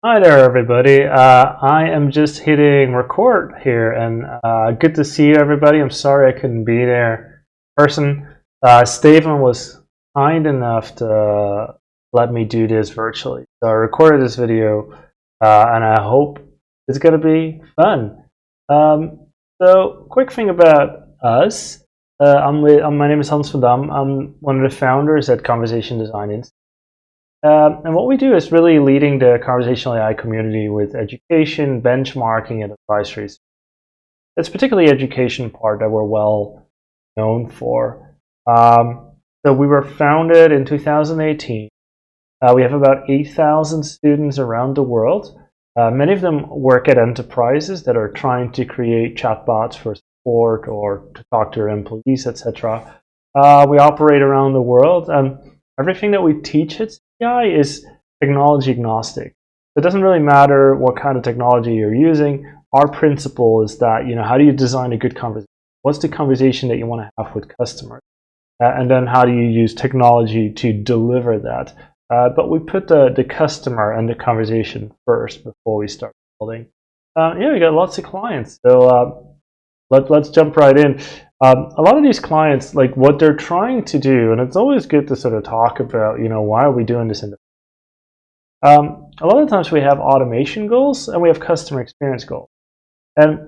Hi there, everybody. I am just hitting record here, and good to see you, everybody. I'm sorry I couldn't be there in person. Stephen was kind enough to let me do this virtually. So I recorded this video, and I hope it's going to be fun. Quick thing about us. My name is Hans van Dam. I'm one of the founders at Conversation Design Institute. And what we do is really leading the conversational AI community with education, benchmarking, and advisories. It's particularly education part that we're well known for. So we were founded in 2018. We have about 8,000 students around the world. Many of them work at enterprises that are trying to create chatbots for support or to talk to their employees, etc. We operate around the world, and everything that we teach at CI is technology agnostic. It doesn't really matter what kind of technology you're using. Our principle is that, how do you design a good conversation? What's the conversation that you want to have with customers? And then how do you use technology to deliver that? But we put the customer and the conversation first before we start building. We got lots of clients. So let's jump right in. A lot of these clients, like what they're trying to do, and it's always good to sort of talk about, why are we doing this a lot of times we have automation goals and we have customer experience goals. And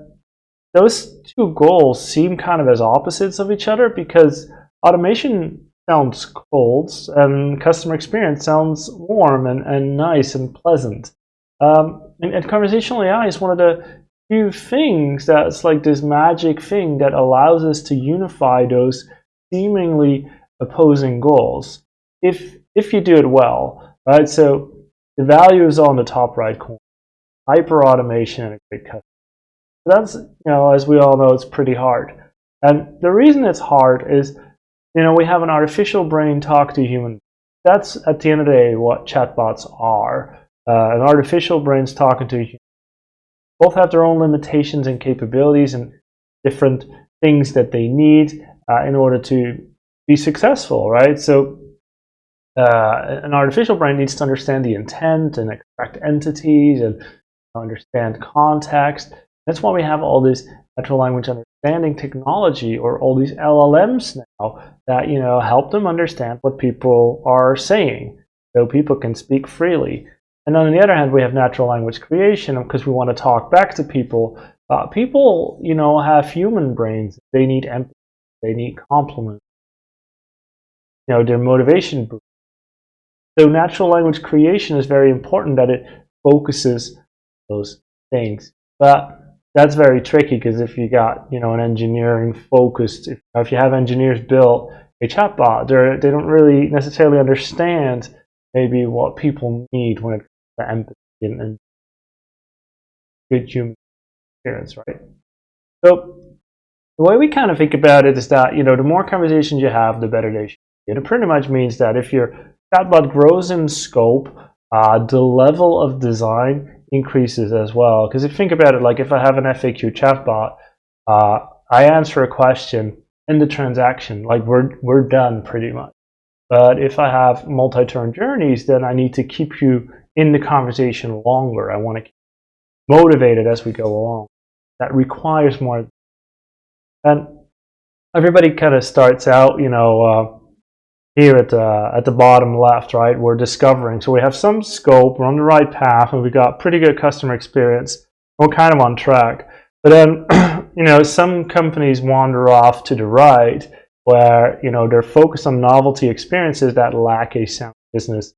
those two goals seem kind of as opposites of each other because automation sounds cold and customer experience sounds warm and nice and pleasant. And conversational AI is one of the few things that's like this magic thing that allows us to unify those seemingly opposing goals if you do it well, right? So the value is on the top right corner, hyper automation and a great customer. That's, as we all know, it's pretty hard. And the reason it's hard is, we have an artificial brain talk to human. That's at the end of the day what chatbots are. An artificial brain's talking to a human. Both have their own limitations and capabilities and different things that they need in order to be successful, right? So an artificial brain needs to understand the intent and extract entities and understand context. That's why we have all this natural language understanding technology, or all these LLMs now that help them understand what people are saying, so people can speak freely. And on the other hand, we have natural language creation because we want to talk back to people. People, have human brains. They need empathy. They need compliments. Their motivation boost. So natural language creation is very important that it focuses those things. But that's very tricky because if you got, an engineering focused, if you have engineers build a chatbot, they don't really necessarily understand maybe what people need when it the empathy and good human experience, right? So the way we kind of think about it is that, the more conversations you have, the better they should be. And it pretty much means that if your chatbot grows in scope, the level of design increases as well. Because if you think about it, like if I have an FAQ chatbot, I answer a question in the transaction, like we're done pretty much. But if I have multi-turn journeys, then I need to keep you in the conversation longer. I want to keep motivated as we go along. That requires more. And everybody kind of starts out, here at the bottom left, right? We're discovering. So we have some scope, we're on the right path, and we got pretty good customer experience. We're kind of on track. But then, some companies wander off to the right where, they're focused on novelty experiences that lack a sound business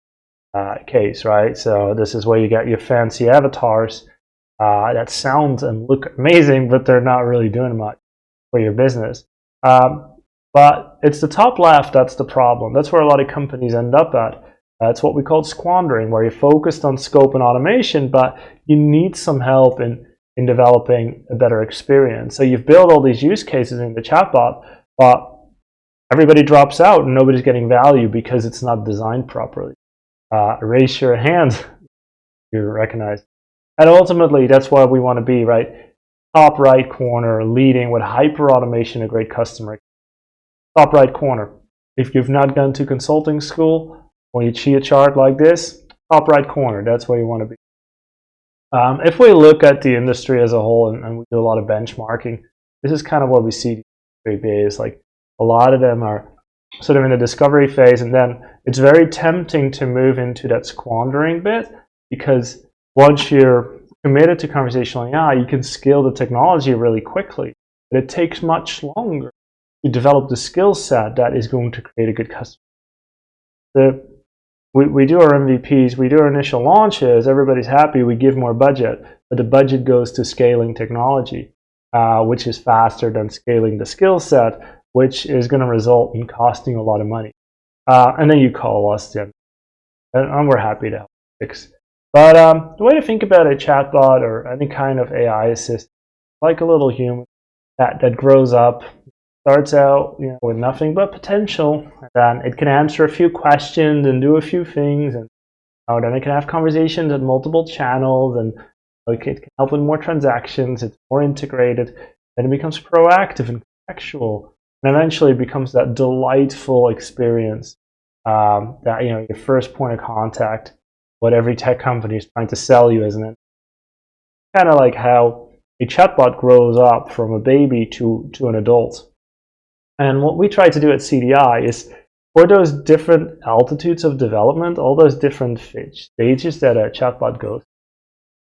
case, right? So this is where you get your fancy avatars that sound and look amazing, but they're not really doing much for your business. But it's the top left that's the problem. That's where a lot of companies end up at. It's what we call squandering, where you're focused on scope and automation, but you need some help in developing a better experience. So you've built all these use cases in the chatbot, but everybody drops out and nobody's getting value because it's not designed properly. Raise your hand. You recognize. And ultimately, that's where we want to be, right? Top right corner, leading with hyper automation, a great customer. Top right corner. If you've not gone to consulting school, when you see a chart like this, top right corner, that's where you want to be. If we look at the industry as a whole, and we do a lot of benchmarking, this is kind of what we see is like a lot of them are sort of in the discovery phase, and then it's very tempting to move into that squandering bit, because once you're committed to conversational AI, you can scale the technology really quickly, but it takes much longer to develop the skill set that is going to create a good customer. We do our MVPs, we do our initial launches, everybody's happy, we give more budget, but the budget goes to scaling technology, which is faster than scaling the skill set, which is going to result in costing a lot of money. And then you call us, and we're happy to help fix. But the way to think about a chatbot or any kind of AI assistant, like a little human that grows up, starts out with nothing but potential, and then it can answer a few questions and do a few things, and then it can have conversations at multiple channels, and it can help with more transactions. It's more integrated, and it becomes proactive and contextual, and eventually it becomes that delightful experience that your first point of contact, what every tech company is trying to sell you, isn't it? Kind of like how a chatbot grows up from a baby to an adult. And what we try to do at CDI is, for those different altitudes of development, all those different stages that a chatbot goes,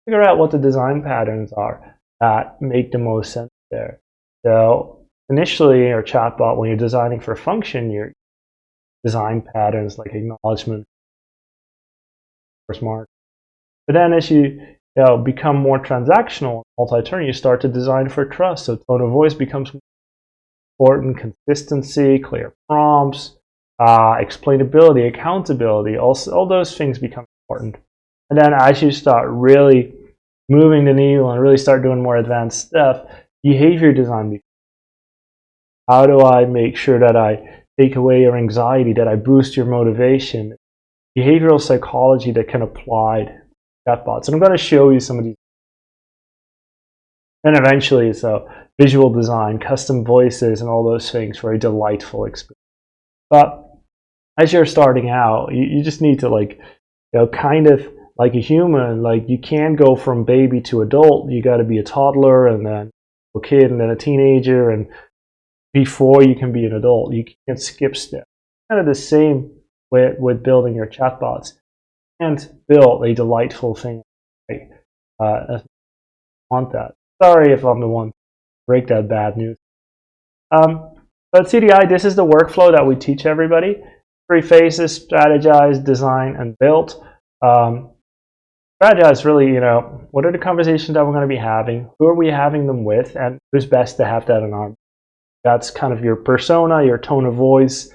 figure out what the design patterns are that make the most sense there. So initially, our chatbot, when you're designing for a function, your design patterns like acknowledgement, mark. But then as you become more transactional, multi-turn, you start to design for trust. So tone of voice becomes important, consistency, clear prompts, explainability, accountability, all those things become important. And then as you start really moving the needle and really start doing more advanced stuff, behavior design becomes, how do I make sure that I take away your anxiety, that I boost your motivation? Behavioral psychology that can apply to chatbots. And I'm going to show you some of these. And eventually, so visual design, custom voices, and all those things for a delightful experience. But as you're starting out, you just need to kind of like a human, you can't go from baby to adult. You got to be a toddler, and then a kid, and then a teenager, and before you can be an adult, you can't skip steps. Kind of the same with building your chatbots. You can't build a delightful thing. I want that. Sorry if I'm the one to break that bad news. But at CDI, this is the workflow that we teach everybody. 3 phases: strategize, design, and build. Strategize really, what are the conversations that we're going to be having? Who are we having them with? And who's best to have that in our? That's kind of your persona, your tone of voice,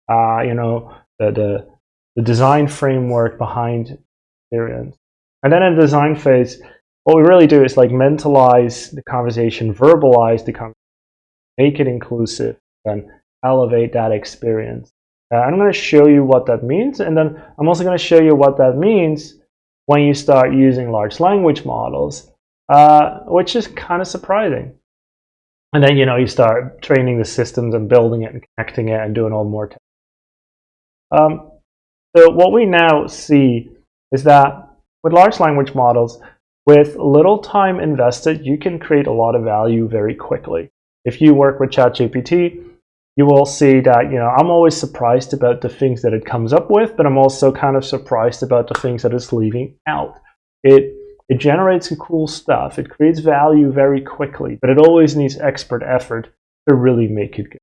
the design framework behind experience. And then in the design phase, what we really do is mentalize the conversation, verbalize the conversation, make it inclusive, and elevate that experience. I'm going to show you what that means, and then I'm also going to show you what that means when you start using large language models, which is kind of surprising. And then you start training the systems and building it and connecting it and doing all more tests. So what we now see is that with large language models, with little time invested, you can create a lot of value very quickly. If you work with ChatGPT, you will see that I'm always surprised about the things that it comes up with, but I'm also kind of surprised about the things that it's leaving out. It generates cool stuff. It creates value very quickly, but it always needs expert effort to really make it good.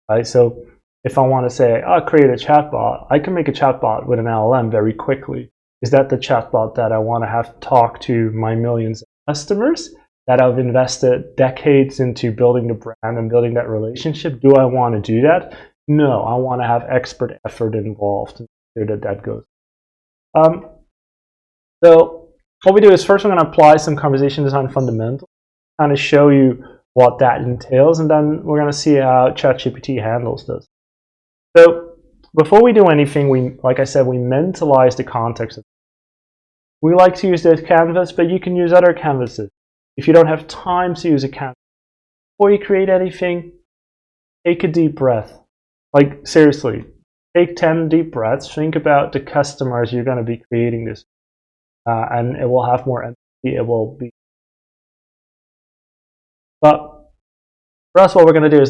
Right? So if I want to say, create a chatbot, I can make a chatbot with an LLM very quickly. Is that the chatbot that I want to have talk to my millions of customers that I've invested decades into building the brand and building that relationship? Do I want to do that? No, I want to have expert effort involved to make sure that goes. So what we do is first we're going to apply some conversation design fundamentals, kind of show you what that entails, and then we're going to see how ChatGPT handles this. So before we do anything, like I said, we mentalize the context. We like to use this canvas, but you can use other canvases. If you don't have time to use a canvas, before you create anything, take a deep breath. Seriously, take 10 deep breaths. Think about the customers you're going to be creating this, and it will have more empathy. it will be. But for us, what we're going to do is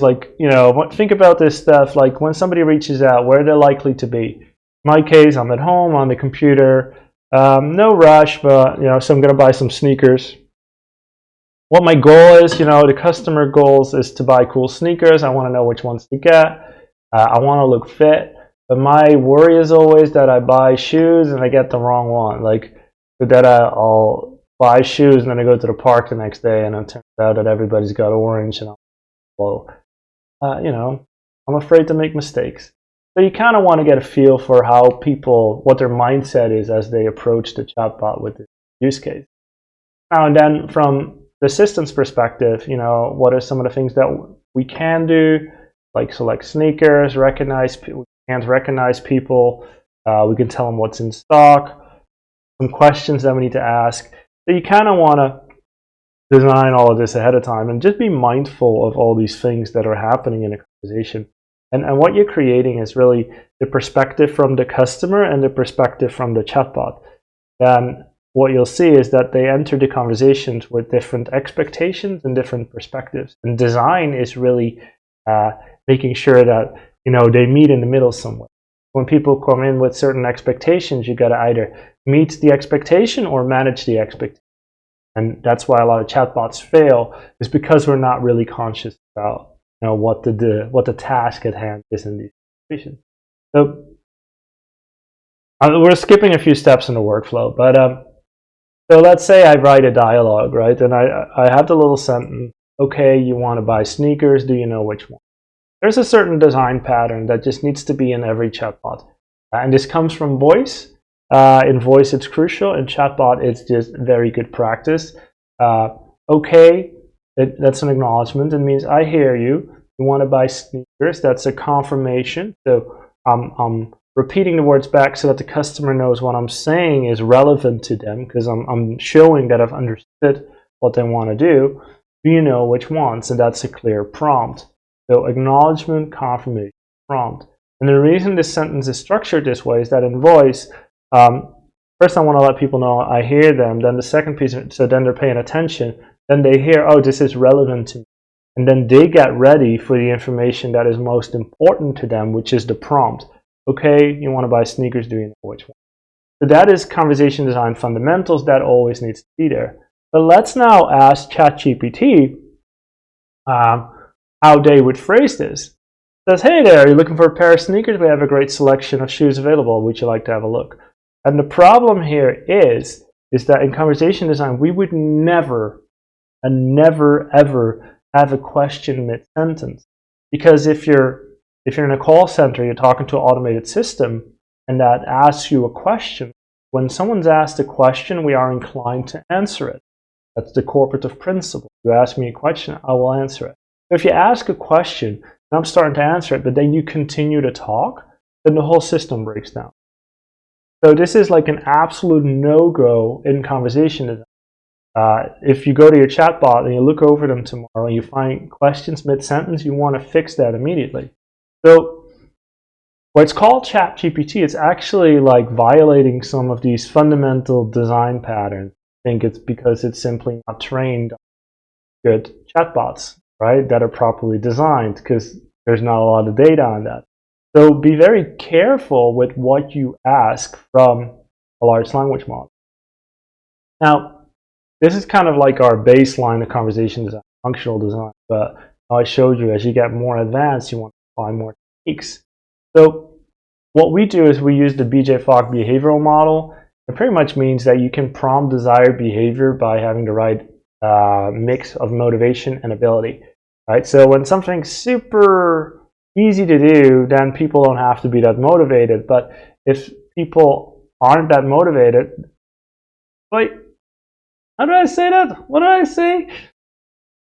think about this stuff like when somebody reaches out, where they're likely to be. In my case, I'm at home on the computer, no rush, but so I'm going to buy some sneakers. What my goal is, the customer goals is to buy cool sneakers. I want to know which ones to get. I want to look fit. But my worry is always that I buy shoes and I get the wrong one. Like that I'll buy shoes and then I go to the park the next day and it turns out that everybody's got orange and I'm low. I'm afraid to make mistakes. So you kind of want to get a feel for what their mindset is as they approach the chatbot with this use case. Now and then from the system's perspective, what are some of the things that we can do? Like select sneakers, we can't recognize people, we can tell them what's in stock, some questions that we need to ask. So you kind of want to design all of this ahead of time and just be mindful of all these things that are happening in a conversation. And what you're creating is really the perspective from the customer and the perspective from the chatbot. And what you'll see is that they enter the conversations with different expectations and different perspectives. And design is really making sure that they meet in the middle somewhere. When people come in with certain expectations, you got to either meet the expectation or manage the expectation. And that's why a lot of chatbots fail, is because we're not really conscious about what the task at hand is in these situations. So we're skipping a few steps in the workflow, but so let's say I write a dialogue, right? And I have the little sentence, okay, you want to buy sneakers, do you know which one? There's a certain design pattern that just needs to be in every chatbot. And this comes from voice. In voice, it's crucial. In chatbot, it's just very good practice. Okay, that's an acknowledgement. It means I hear you. You want to buy sneakers. That's a confirmation. So I'm repeating the words back so that the customer knows what I'm saying is relevant to them, because I'm showing that I've understood what they want to do. Do you know which one? So that's a clear prompt. So acknowledgement, confirmation, prompt. And the reason this sentence is structured this way is that in voice, first I want to let people know I hear them. Then the second piece, so then they're paying attention. Then they hear, oh, this is relevant to me. And then they get ready for the information that is most important to them, which is the prompt. Okay, you want to buy sneakers, do you know which one? So that is conversation design fundamentals. That always needs to be there. But let's now ask ChatGPT how they would phrase this. It says, hey there, are you looking for a pair of sneakers? We have a great selection of shoes available. Would you like to have a look? And the problem here is that in conversation design, we would never and never ever have a question mid-sentence. Because if you're in a call center, you're talking to an automated system, and that asks you a question. When someone's asked a question, we are inclined to answer it. That's the cooperative principle. You ask me a question, I will answer it. If you ask a question, and I'm starting to answer it, but then you continue to talk, then the whole system breaks down. So this is like an absolute no-go in conversation design. If you go to your chatbot and you look over them tomorrow and you find questions mid-sentence, you want to fix that immediately. So what's called ChatGPT, it's actually like violating some of these fundamental design patterns. I think it's because it's simply not trained on good chatbots, right, that are properly designed, because there's not a lot of data on that. So be very careful with what you ask from a large language model. Now, this is kind of like our baseline of conversation design, functional design, but I showed you as you get more advanced, you want to find more techniques. So what we do is we use the BJ Fogg behavioral model. It pretty much means that you can prompt desired behavior by having the right mix of motivation and ability. Right? So when something's super easy to do, then people don't have to be that motivated. But if people aren't that motivated, wait, how did I say that? What did I say?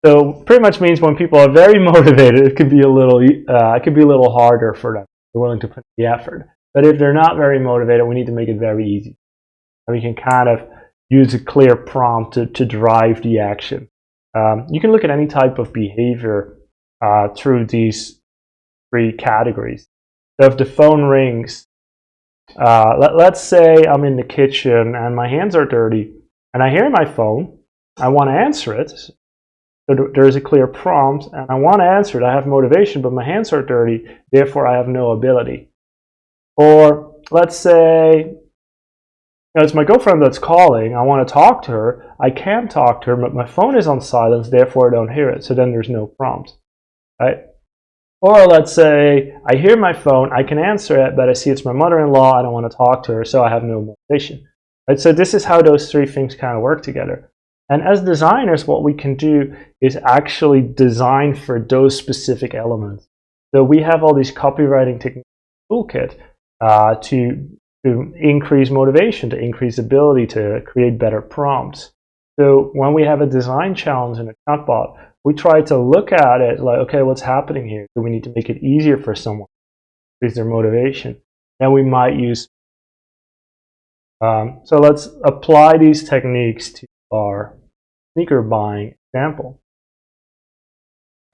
So pretty much means when people are very motivated, it could be a little harder for them. They're willing to put the effort. But if they're not very motivated, we need to make it very easy. And we can kind of use a clear prompt to drive the action. You can look at any type of behavior through these three categories. So if the phone rings, let's say I'm in the kitchen and my hands are dirty, and I hear my phone, I want to answer it. So there is a clear prompt, and I want to answer it. I have motivation, but my hands are dirty, therefore I have no ability. Or let's say it's my girlfriend that's calling. I want to talk to her. I can talk to her, but my phone is on silence, therefore I don't hear it. So then there's no prompt, right? Or let's say I hear my phone, I can answer it, but I see it's my mother-in-law, I don't want to talk to her, so I have no motivation. Right? So this is how those three things kind of work together. And as designers, what we can do is actually design for those specific elements. So we have all these copywriting techniques toolkit to increase motivation, to increase ability, to create better prompts. So when we have a design challenge in a chatbot, we try to look at it like, okay, what's happening here? Do we need to make it easier for someone to increase their motivation? Then we might use, so let's apply these techniques to our sneaker buying example.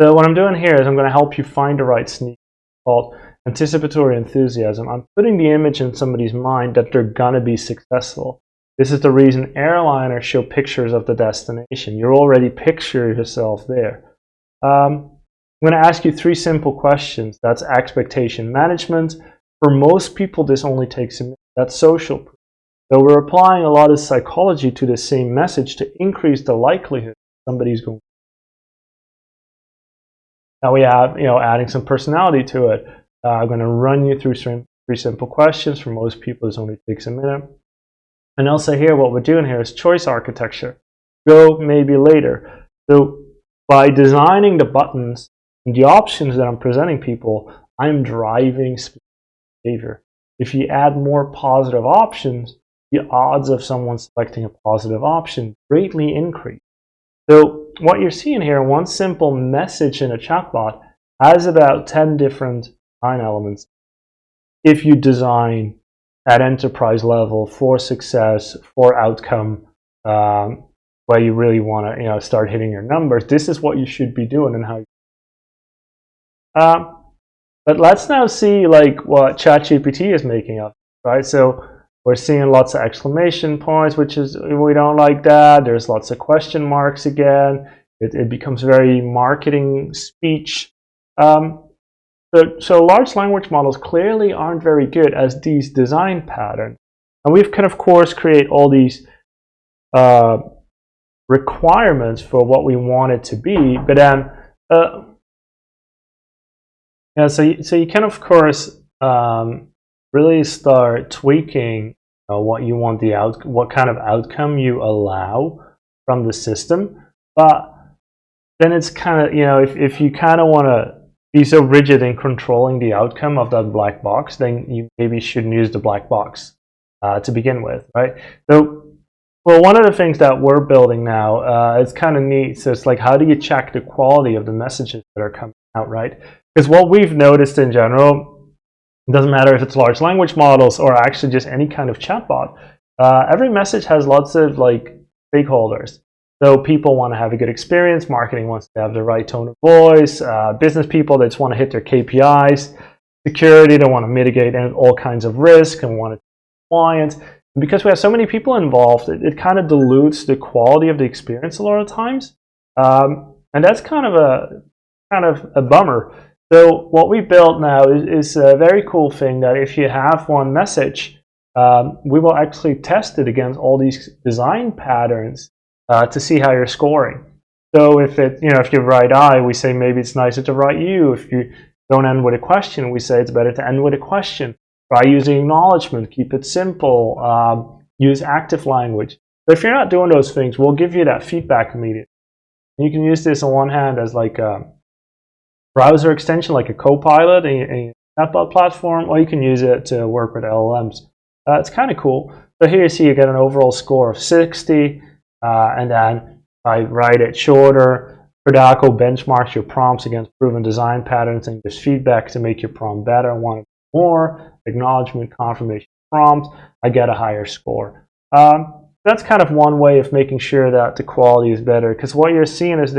So what I'm doing here is I'm going to help you find the right sneaker, called anticipatory enthusiasm. I'm putting the image in somebody's mind that they're going to be successful. This is the reason airliners show pictures of the destination. You already picture yourself there. I'm going to ask you three simple questions. That's expectation management. For most people, this only takes a minute. That's social proof. So we're applying a lot of psychology to the same message to increase the likelihood somebody's going. Now we have, adding some personality to it. I'm going to run you through three simple questions. For most people, this only takes a minute. And also here, what we're doing here is choice architecture. Go maybe later. So by designing the buttons and the options that I'm presenting people, I'm driving specific behavior. If you add more positive options, the odds of someone selecting a positive option greatly increase. So what you're seeing here, one simple message in a chatbot has about 10 different design elements. If you design at enterprise level for success, for outcome, where you really want to start hitting your numbers, this is what you should be doing and how you but let's now see what ChatGPT is making of, right? So we're seeing lots of exclamation points, which is, we don't like that. There's lots of question marks again. It becomes very marketing speech. So large language models clearly aren't very good as these design patterns. And we've can, of course, create all these requirements for what we want it to be. But then, so you can, of course, really start tweaking what you want what kind of outcome you allow from the system. But then it's kind of, if you kind of want to be so rigid in controlling the outcome of that black box, then you maybe shouldn't use the black box to begin with, right? So, well, one of the things that we're building now, it's kind of neat. So it's like, how do you check the quality of the messages that are coming out, right? Because what we've noticed in general, it doesn't matter if it's large language models or actually just any kind of chatbot, every message has lots of stakeholders. So people want to have a good experience, marketing wants to have the right tone of voice, business people, they just want to hit their KPIs, security, they want to mitigate all kinds of risk and want to be compliant. And because we have so many people involved, it kind of dilutes the quality of the experience a lot of times. And that's kind of a bummer. So what we built now is a very cool thing that if you have one message, we will actually test it against all these design patterns to see how you're scoring. So if you write I, we say maybe it's nicer to write you. If you don't end with a question, we say it's better to end with a question. Try using acknowledgement, keep it simple, use active language. But if you're not doing those things, we'll give you that feedback immediately. You can use this on one hand as a browser extension, like a Copilot in a chatbot platform, or you can use it to work with LLMs. It's kind of cool. So here you see you get an overall score of 60. And then I write it shorter. Prodako benchmarks your prompts against proven design patterns and gives feedback to make your prompt better. I want more acknowledgement, confirmation prompt. I get a higher score. That's kind of one way of making sure that the quality is better. Because what you're seeing is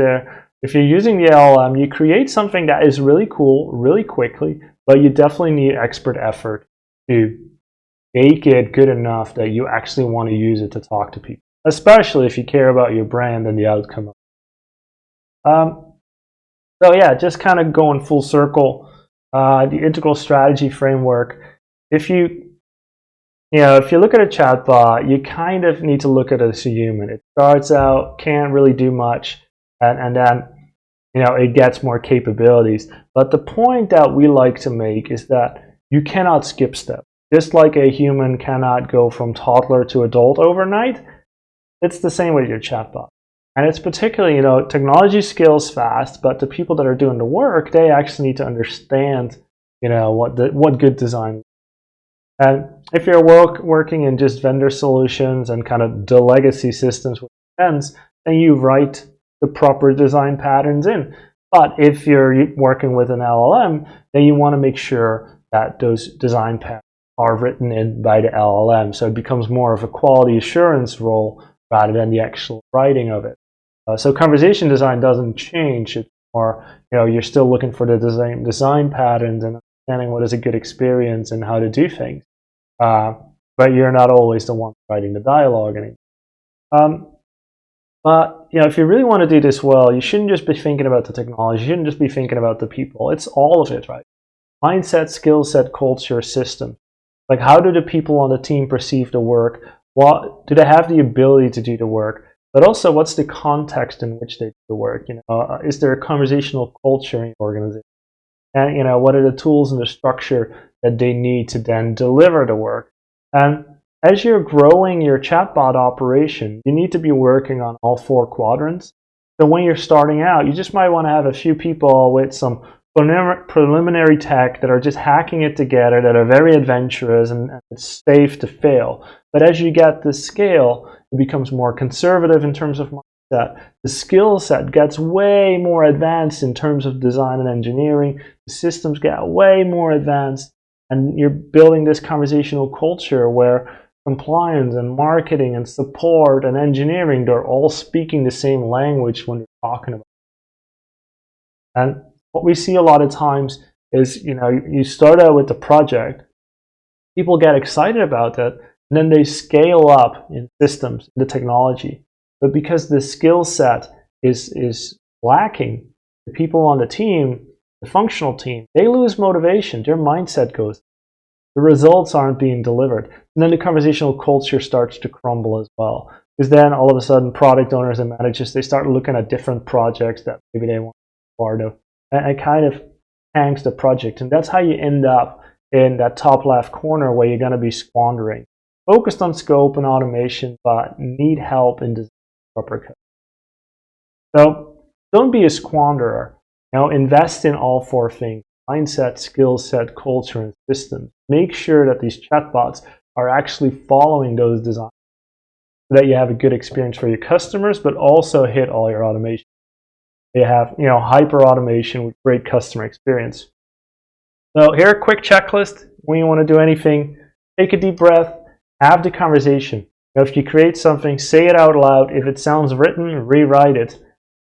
if you're using the LLM, you create something that is really cool, really quickly, but you definitely need expert effort to make it good enough that you actually want to use it to talk to people. especially if you care about your brand and the outcome. So yeah, just kind of going full circle, the integral strategy framework. If you look at a chatbot, you kind of need to look at it as a human. It starts out, can't really do much, and then it gets more capabilities. But the point that we like to make is that you cannot skip steps. Just like a human cannot go from toddler to adult overnight, it's the same with your chatbot. And it's particularly, technology scales fast, but the people that are doing the work, they actually need to understand, what good design. And if you're working in just vendor solutions and kind of the legacy systems with friends, then you write the proper design patterns in. But if you're working with an LLM, then you want to make sure that those design patterns are written in by the LLM. So it becomes more of a quality assurance role rather than the actual writing of it. So conversation design doesn't change. It's more, you're still looking for the design patterns and understanding what is a good experience and how to do things. But you're not always the one writing the dialogue anymore. But if you really want to do this well, you shouldn't just be thinking about the technology. You shouldn't just be thinking about the people. It's all of it, right? Mindset, skill set, culture, system. Like, how do the people on the team perceive the work? What do they have the ability to do the work? But also, what's the context in which they do the work? Is there a conversational culture in the organization? And what are the tools and the structure that they need to then deliver the work? And as you're growing your chatbot operation, you need to be working on all 4 quadrants. So when you're starting out, you just might want to have a few people with some preliminary tech that are just hacking it together, that are very adventurous and it's safe to fail. But as you get the scale, it becomes more conservative in terms of mindset. The skill set gets way more advanced in terms of design and engineering. The systems get way more advanced. And you're building this conversational culture where compliance and marketing and support and engineering, they're all speaking the same language when you're talking about it. And what we see a lot of times is, you start out with the project, people get excited about it, and then they scale up in systems, the technology. But because the skill set is lacking, the people on the team, the functional team, they lose motivation. Their mindset goes. The results aren't being delivered. And then the conversational culture starts to crumble as well. Because then all of a sudden, product owners and managers, they start looking at different projects that maybe they want to be part of. And it kind of tanks the project. And that's how you end up in that top left corner where you're going to be squandering. Focused on scope and automation, but need help in design proper code. So don't be a squanderer. Invest in all 4 things: mindset, skill set, culture, and systems. Make sure that these chatbots are actually following those designs so that you have a good experience for your customers, but also hit all your automation. They have, hyper automation with great customer experience. So here, a quick checklist. When you want to do anything, take a deep breath, have the conversation. If you create something, say it out loud. If it sounds written, rewrite it.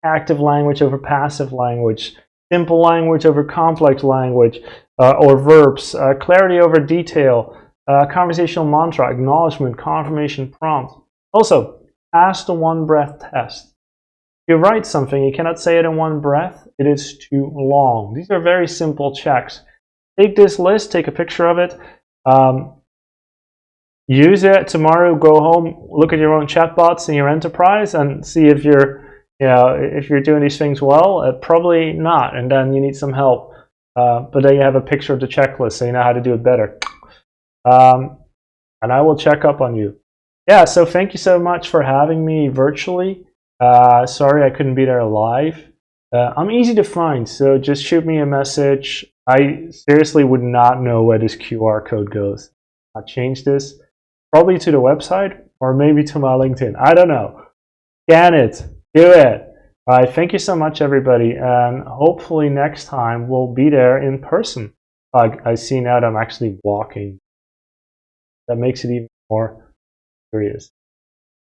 Active language over passive language. Simple language over complex language, or verbs. Clarity over detail. Conversational mantra, acknowledgement, confirmation, prompt. Also, pass the 1-breath test. If you write something, you cannot say it in 1 breath. It is too long. These are very simple checks. Take this list, take a picture of it, use it tomorrow, go home, look at your own chatbots in your enterprise and see if you're doing these things well. Probably not, and then you need some help. But then you have a picture of the checklist, so you know how to do it better. And I will check up on you. Yeah, so thank you so much for having me virtually. Sorry I couldn't be there live. I'm easy to find, so just shoot me a message. I seriously would not know where this QR code goes. I'll change this, probably to the website or maybe to my LinkedIn. I don't know. Scan it. Do it. All right. Thank you so much, everybody. And hopefully next time we'll be there in person. I see now that I'm actually walking. That makes it even more serious.